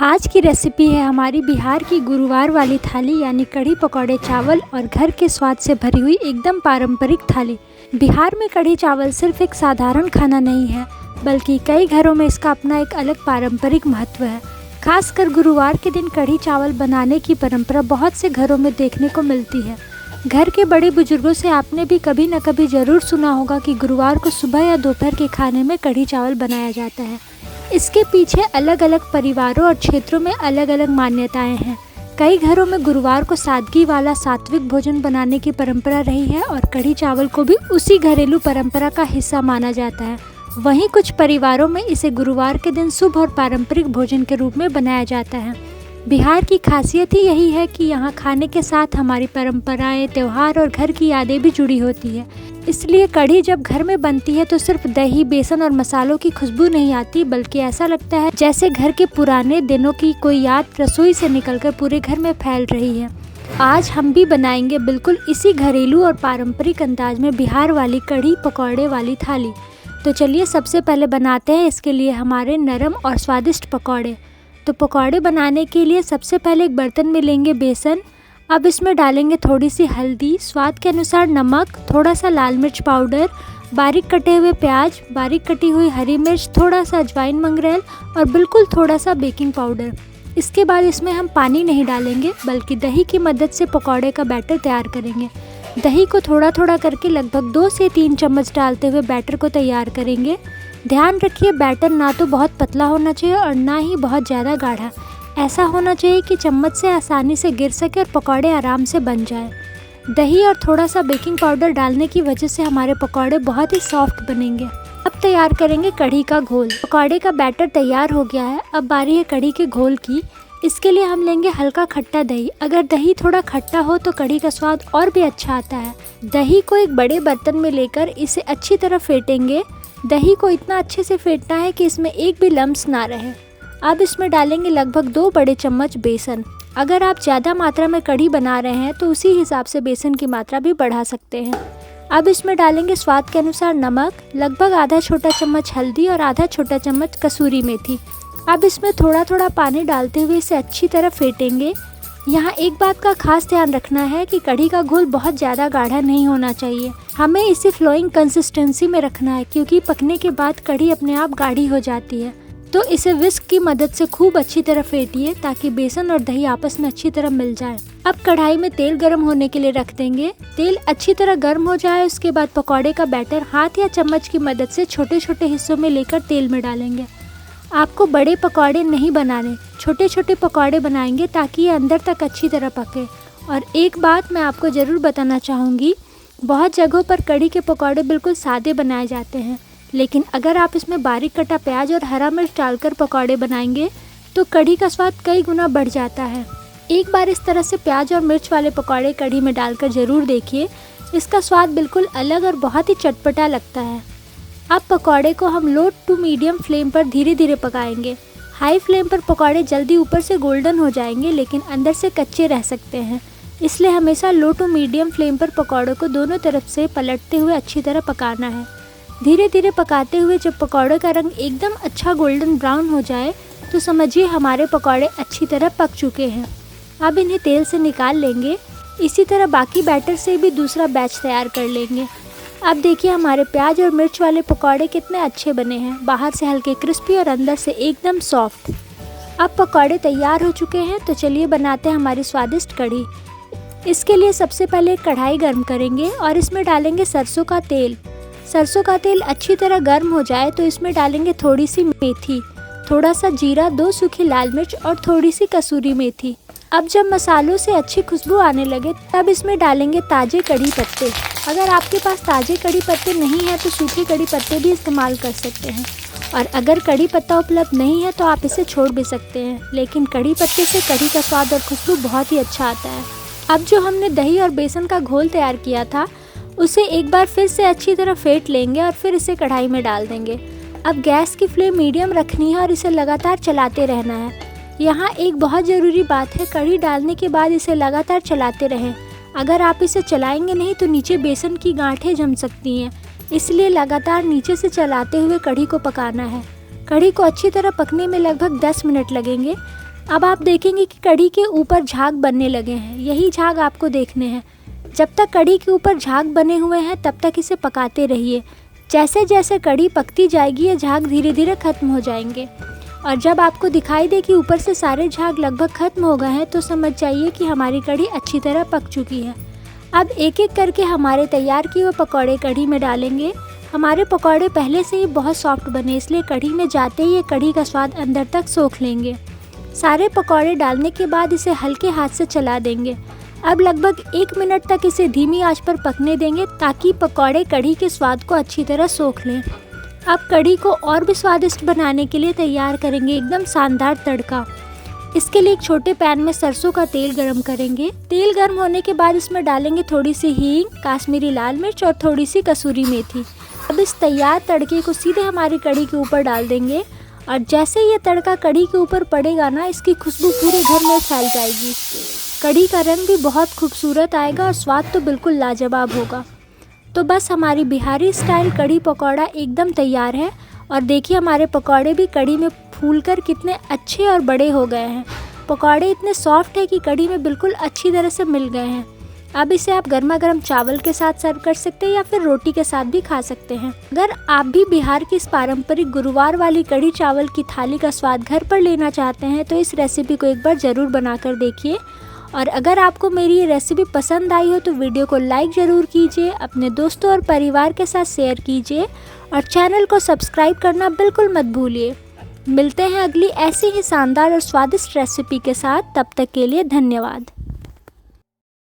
आज की रेसिपी है हमारी बिहार की गुरुवार वाली थाली यानी कढ़ी पकौड़े चावल और घर के स्वाद से भरी हुई एकदम पारंपरिक थाली। बिहार में कढ़ी चावल सिर्फ एक साधारण खाना नहीं है, बल्कि कई घरों में इसका अपना एक अलग पारंपरिक महत्व है। खासकर गुरुवार के दिन कढ़ी चावल बनाने की परंपरा बहुत से घरों में देखने को मिलती है। घर के बड़े बुजुर्गों से आपने भी कभी न कभी ज़रूर सुना होगा कि गुरुवार को सुबह या दोपहर के खाने में कढ़ी चावल बनाया जाता है। इसके पीछे अलग अलग परिवारों और क्षेत्रों में अलग अलग मान्यताएं हैं। कई घरों में गुरुवार को सादगी वाला सात्विक भोजन बनाने की परंपरा रही है और कढ़ी चावल को भी उसी घरेलू परंपरा का हिस्सा माना जाता है। वहीं कुछ परिवारों में इसे गुरुवार के दिन शुभ और पारंपरिक भोजन के रूप में बनाया जाता है। बिहार की खासियत ही यही है कि यहाँ खाने के साथ हमारी परंपराएं, त्योहार और घर की यादें भी जुड़ी होती है। इसलिए कढ़ी जब घर में बनती है तो सिर्फ दही, बेसन और मसालों की खुशबू नहीं आती, बल्कि ऐसा लगता है जैसे घर के पुराने दिनों की कोई याद रसोई से निकलकर पूरे घर में फैल रही है। आज हम भी बनाएंगे बिल्कुल इसी घरेलू और पारंपरिक अंदाज में बिहार वाली कढ़ी पकौड़े वाली थाली। तो चलिए सबसे पहले बनाते हैं इसके लिए हमारे नरम और स्वादिष्ट पकौड़े। तो पकौड़े बनाने के लिए सबसे पहले एक बर्तन में लेंगे बेसन। अब इसमें डालेंगे थोड़ी सी हल्दी, स्वाद के अनुसार नमक, थोड़ा सा लाल मिर्च पाउडर, बारीक कटे हुए प्याज, बारीक कटी हुई हरी मिर्च, थोड़ा सा अजवाइन मंगरेल और बिल्कुल थोड़ा सा बेकिंग पाउडर। इसके बाद इसमें हम पानी नहीं डालेंगे, बल्कि दही की मदद से पकौड़े का बैटर तैयार करेंगे। दही को थोड़ा थोड़ा करके लगभग 2 से 3 चम्मच डालते हुए बैटर को तैयार करेंगे। ध्यान रखिए बैटर ना तो बहुत पतला होना चाहिए और ना ही बहुत ज़्यादा गाढ़ा। ऐसा होना चाहिए कि चम्मच से आसानी से गिर सके और पकौड़े आराम से बन जाए। दही और थोड़ा सा बेकिंग पाउडर डालने की वजह से हमारे पकौड़े बहुत ही सॉफ्ट बनेंगे। अब तैयार करेंगे कढ़ी का घोल। पकौड़े का बैटर तैयार हो गया है। अब बारी है कढ़ी के घोल की। इसके लिए हम लेंगे हल्का खट्टा दही। अगर दही थोड़ा खट्टा हो तो कढ़ी का स्वाद और भी अच्छा आता है। दही को एक बड़े बर्तन में लेकर इसे अच्छी तरह फेंटेंगे। दही को इतना अच्छे से फेंटना है कि इसमें एक भी लम्स ना रहे। अब इसमें डालेंगे लगभग 2 बड़े चम्मच बेसन। अगर आप ज़्यादा मात्रा में कढ़ी बना रहे हैं तो उसी हिसाब से बेसन की मात्रा भी बढ़ा सकते हैं। अब इसमें डालेंगे स्वाद के अनुसार नमक, लगभग आधा छोटा चम्मच हल्दी और आधा छोटा चम्मच कसूरी मेथी। अब इसमें थोड़ा थोड़ा पानी डालते हुए इसे अच्छी तरह फेंटेंगे। यहाँ एक बात का खास ध्यान रखना है कि कढ़ी का घोल बहुत ज़्यादा गाढ़ा नहीं होना चाहिए। हमें इसे फ्लोइंग कंसिस्टेंसी में रखना है, क्योंकि पकने के बाद कढ़ी अपने आप गाढ़ी हो जाती है। तो इसे विस्क की मदद से खूब अच्छी तरह फेंटिए ताकि बेसन और दही आपस में अच्छी तरह मिल जाए। अब कढ़ाई में तेल गर्म होने के लिए रख देंगे। तेल अच्छी तरह गर्म हो जाए उसके बाद पकौड़े का बैटर हाथ या चम्मच की मदद से छोटे छोटे हिस्सों में लेकर तेल में डालेंगे। आपको बड़े पकौड़े नहीं बनाने, छोटे छोटे पकौड़े बनाएंगे ताकि ये अंदर तक अच्छी तरह पके। और एक बात मैं आपको ज़रूर बताना चाहूँगी, बहुत जगहों पर कढ़ी के पकौड़े बिल्कुल सादे बनाए जाते हैं, लेकिन अगर आप इसमें बारीक कटा प्याज और हरा मिर्च डालकर पकौड़े बनाएंगे तो कढ़ी का स्वाद कई गुना बढ़ जाता है। एक बार इस तरह से प्याज और मिर्च वाले पकौड़े कढ़ी में डालकर ज़रूर देखिए, इसका स्वाद बिल्कुल अलग और बहुत ही चटपटा लगता है। अब पकौड़े को हम लो टू मीडियम फ्लेम पर धीरे धीरे पकाएंगे। हाई फ्लेम पर पकौड़े जल्दी ऊपर से गोल्डन हो जाएंगे, लेकिन अंदर से कच्चे रह सकते हैं। इसलिए हमेशा लो टू मीडियम फ्लेम पर पकौड़ों को दोनों तरफ से पलटते हुए अच्छी तरह पकाना है। धीरे धीरे पकाते हुए जब पकौड़े का रंग एकदम अच्छा गोल्डन ब्राउन हो जाए तो समझिए हमारे पकौड़े अच्छी तरह पक चुके हैं। अब इन्हें तेल से निकाल लेंगे। इसी तरह बाकी बैटर से भी दूसरा बैच तैयार कर लेंगे। अब देखिए हमारे प्याज और मिर्च वाले पकौड़े कितने अच्छे बने हैं, बाहर से हल्के क्रिस्पी और अंदर से एकदम सॉफ्ट। अब पकौड़े तैयार हो चुके हैं, तो चलिए बनाते हैं हमारी स्वादिष्ट कढ़ी। इसके लिए सबसे पहले कढ़ाई गर्म करेंगे और इसमें डालेंगे सरसों का तेल। सरसों का तेल अच्छी तरह गर्म हो जाए तो इसमें डालेंगे थोड़ी सी मेथी, थोड़ा सा जीरा, 2 सूखी लाल मिर्च और थोड़ी सी कसूरी मेथी। अब जब मसालों से अच्छी खुशबू आने लगे तब इसमें डालेंगे ताज़े कढ़ी पत्ते। अगर आपके पास ताज़े कढ़ी पत्ते नहीं हैं तो सूखे कढ़ी पत्ते भी इस्तेमाल कर सकते हैं, और अगर कढ़ी पत्ता उपलब्ध नहीं है तो आप इसे छोड़ भी सकते हैं, लेकिन कढ़ी पत्ते से कढ़ी का स्वाद और खुशबू बहुत ही अच्छा आता है। अब जो हमने दही और बेसन का घोल तैयार किया था उसे एक बार फिर से अच्छी तरह फेंट लेंगे और फिर इसे कढ़ाई में डाल देंगे। अब गैस की फ्लेम मीडियम रखनी है और इसे लगातार चलाते रहना है। यहाँ एक बहुत ज़रूरी बात है, कढ़ी डालने के बाद इसे लगातार चलाते रहें। अगर आप इसे चलाएंगे नहीं तो नीचे बेसन की गांठें जम सकती हैं, इसलिए लगातार नीचे से चलाते हुए कढ़ी को पकाना है। कढ़ी को अच्छी तरह पकने में लगभग 10 मिनट लगेंगे। अब आप देखेंगे कि कढ़ी के ऊपर झाग बनने लगे हैं, यही झाग आपको देखने हैं। जब तक कढ़ी के ऊपर झाग बने हुए हैं तब तक इसे पकाते रहिए। जैसे जैसे कढ़ी पकती जाएगी ये झाग धीरे धीरे खत्म हो जाएंगे और जब आपको दिखाई दे कि ऊपर से सारे झाग लगभग खत्म हो गए हैं तो समझ जाइए कि हमारी कढ़ी अच्छी तरह पक चुकी है। अब एक एक करके हमारे तैयार किए हुए पकौड़े कढ़ी में डालेंगे। हमारे पकौड़े पहले से ही बहुत सॉफ्ट बने, इसलिए कढ़ी में जाते ही ये कढ़ी का स्वाद अंदर तक सोख लेंगे। सारे पकौड़े डालने के बाद इसे हल्के हाथ से चला देंगे। अब लगभग 1 मिनट तक इसे धीमी आंच पर पकने देंगे ताकि पकौड़े कढ़ी के स्वाद को अच्छी तरह सोख लें। अब कढ़ी को और भी स्वादिष्ट बनाने के लिए तैयार करेंगे एकदम शानदार तड़का। इसके लिए एक छोटे पैन में सरसों का तेल गरम करेंगे। तेल गर्म होने के बाद इसमें डालेंगे थोड़ी सी हींग, काश्मीरी लाल मिर्च और थोड़ी सी कसूरी मेथी। अब इस तैयार तड़के को सीधे हमारी कढ़ी के ऊपर डाल देंगे और जैसे ये तड़का कढ़ी के ऊपर पड़ेगा ना, इसकी खुशबू पूरे घर में फैल जाएगी। कढ़ी का रंग भी बहुत खूबसूरत आएगा और स्वाद तो बिल्कुल लाजवाब होगा। तो बस हमारी बिहारी स्टाइल कढ़ी पकौड़ा एकदम तैयार है और देखिए हमारे पकौड़े भी कढ़ी में फूलकर कितने अच्छे और बड़े हो गए हैं। पकौड़े इतने सॉफ्ट है कि कढ़ी में बिल्कुल अच्छी तरह से मिल गए हैं। अब इसे आप गर्मा गर्म चावल के साथ सर्व कर सकते हैं या फिर रोटी के साथ भी खा सकते हैं। अगर आप भी बिहार की इस पारंपरिक गुरुवार वाली कढ़ी चावल की थाली का स्वाद घर पर लेना चाहते हैं तो इस रेसिपी को एक बार ज़रूर बनाकर देखिए। और अगर आपको मेरी ये रेसिपी पसंद आई हो तो वीडियो को लाइक ज़रूर कीजिए, अपने दोस्तों और परिवार के साथ शेयर कीजिए और चैनल को सब्सक्राइब करना बिल्कुल मत भूलिए। मिलते हैं अगली ऐसी ही शानदार और स्वादिष्ट रेसिपी के साथ, तब तक के लिए धन्यवाद।